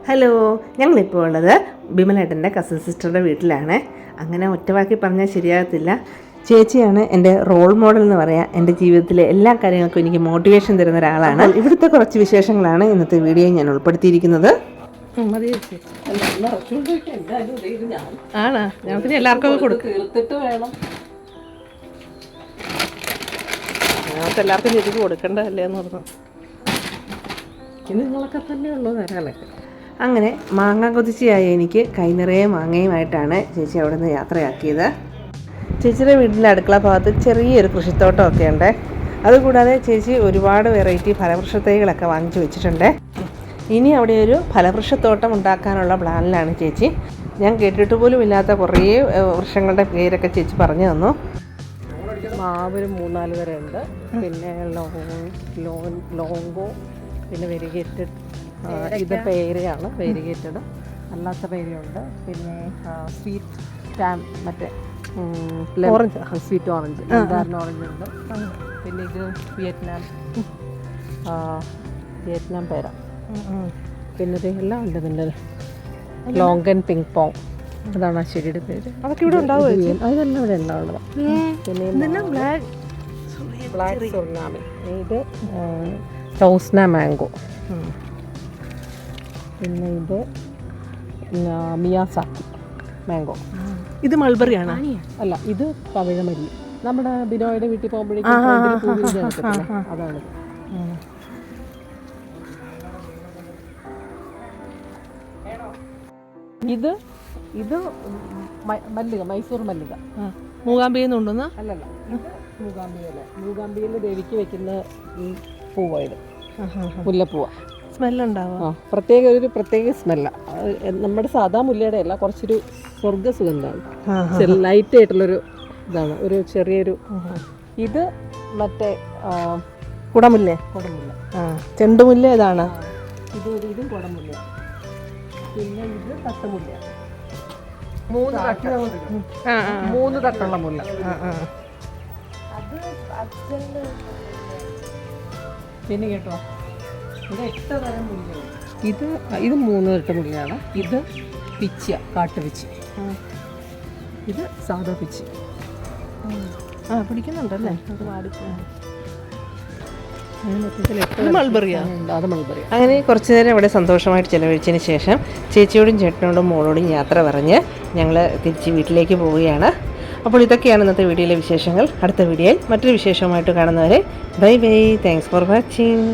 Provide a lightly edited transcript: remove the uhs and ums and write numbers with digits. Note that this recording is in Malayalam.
ഹലോ, ഞങ്ങളിപ്പോൾ ഉള്ളത് ബിമലേട്ടൻ്റെ കസിൻ സിസ്റ്ററുടെ വീട്ടിലാണ്. അങ്ങനെ ഒറ്റവാക്കി പറഞ്ഞാൽ ശരിയാകത്തില്ല. ചേച്ചിയാണ് എൻ്റെ റോൾ മോഡൽ എന്ന് പറയാം. എൻ്റെ ജീവിതത്തിലെ എല്ലാ കാര്യങ്ങൾക്കും എനിക്ക് മോട്ടിവേഷൻ തരുന്ന ഒരാളാണ്. ഇവിടുത്തെ കുറച്ച് വിശേഷങ്ങളാണ് ഇന്നത്തെ വീഡിയോയിൽ ഞാൻ ഉൾപ്പെടുത്തിയിരിക്കുന്നത്. ആണോ? ഞങ്ങൾക്ക് എല്ലാവർക്കും കൊടുക്കും. ഞങ്ങൾക്ക് എല്ലാവർക്കും ചേച്ചിക്ക് കൊടുക്കേണ്ടതല്ലേ എന്ന് പറഞ്ഞു. ഇത് നിങ്ങളൊക്കെ തന്നെ ഉള്ളൂ തരാനൊക്കെ. അങ്ങനെ മാങ്ങ കൊതിച്ചയായി എനിക്ക് കൈ നിറയെ മാങ്ങയുമായിട്ടാണ് ചേച്ചി അവിടെ നിന്ന് യാത്രയാക്കിയത്. ചേച്ചിയുടെ വീട്ടിലെ അടുക്കള ഭാഗത്ത് ചെറിയൊരു കൃഷിത്തോട്ടമൊക്കെ ഉണ്ട്. അതുകൂടാതെ ചേച്ചി ഒരുപാട് വെറൈറ്റി ഫലവൃക്ഷത്തൈകളൊക്കെ വാങ്ങിച്ചു വെച്ചിട്ടുണ്ട്. ഇനി അവിടെ ഒരു ഫലവൃക്ഷത്തോട്ടം ഉണ്ടാക്കാനുള്ള പ്ലാനിലാണ് ചേച്ചി. ഞാൻ കേട്ടിട്ട് പോലും ഇല്ലാത്ത കുറേ വൃക്ഷങ്ങളുടെ പേരൊക്കെ ചേച്ചി പറഞ്ഞു തന്നു. മാവ് 3-4 തരം ഉണ്ട്. പിന്നെ ലോങ്കോ, പിന്നെ വെരിഗേറ്റഡ്, ഇത് പേരയാണ് വെരിഗേറ്റഡ്, അല്ലാത്ത പേരയുണ്ട്. പിന്നെ സ്വീറ്റ് ടാം, മറ്റേ ഓറഞ്ച്, സ്വീറ്റ് ഓറഞ്ച്, സാധാരണ ഓറഞ്ച് ഉണ്ട്. പിന്നെ ഇത് വിയറ്റ്നാം പേര. പിന്നെ ഇത് എല്ലാം ഉണ്ട്. ഇതിൻ്റെ ലോങ്കൻ പിങ് പോങ്, അതാണ് ആ ചെടിയുടെ പേര്. അതൊക്കെ ഇവിടെ ഉണ്ടാവും. അതെല്ലാം ഇവിടെ ഉണ്ടാവുന്നത്. പിന്നെ ബ്ലാക്ക് സുർനാമി, ഇത് ടോസ്ന മാംഗോ, പിന്നെ ഇത് മിയാസാക്കി മാംഗോ. ഇത് മൾബറി ആണോ? അല്ല, ഇത് പവിഴമല്ലി. നമ്മുടെ ബിനോയുടെ വീട്ടിൽ പോകുമ്പോഴേക്കും അതാണ്. ഇത് ഇത് മല്ലിക, മൈസൂർ മല്ലിക. മൂകാംബിയെന്ന് കൊണ്ടുവന്ന അല്ലല്ല, ഇത് മൂകാംബിയല്ല. മൂകാംബിയിൽ ദേവിക്ക് വെക്കുന്ന ഈ പൂവായത് മുല്ലപ്പൂവ. സ്മെല്ലുണ്ടാവുക, പ്രത്യേക സ്മെല്ലാണ്. നമ്മുടെ സാധാ മുല്ലയുടെ അല്ല, കുറച്ചൊരു സ്വർഗ സുഗന്ധമാണ്. ലൈറ്റ് ആയിട്ടുള്ളൊരു ഇതാണ്, ഒരു ചെറിയൊരു. ഇത് മറ്റേ കുടമുല്ല. ചെണ്ടുമുല്ല ഇതാണ്. ഇതും കുടമുല്ല. പിന്നെ ഇത് തട്ടുമുല്ല. 3 തട്ടുള്ള മുല്ല. പിന്നെ കേട്ടോ, ഇത് 8 തരം മുല്ലയാണ്. ഇത് 3 തരം മുല്ലയാണ്. ഇത് പിച്ച, കാട്ടുപിച്ചി. ഇത് സാധാ പിച്ചി. പിടിക്കുന്നുണ്ടല്ലേ? അത് അങ്ങനെ കുറച്ചു നേരം ഇവിടെ സന്തോഷമായിട്ട് ചിലവഴിച്ചതിന് ശേഷം ചേച്ചിയോടും ചേട്ടനോടും മോളോടും യാത്ര പറഞ്ഞ് ഞങ്ങൾ തിരിച്ച് വീട്ടിലേക്ക് പോവുകയാണ്. അപ്പോൾ ഇതൊക്കെയാണ് ഇന്നത്തെ വീഡിയോയിലെ വിശേഷങ്ങൾ. അടുത്ത വീഡിയോയിൽ മറ്റൊരു വിശേഷവുമായിട്ട് കാണുന്നവരെ bye bye. Thanks for watching.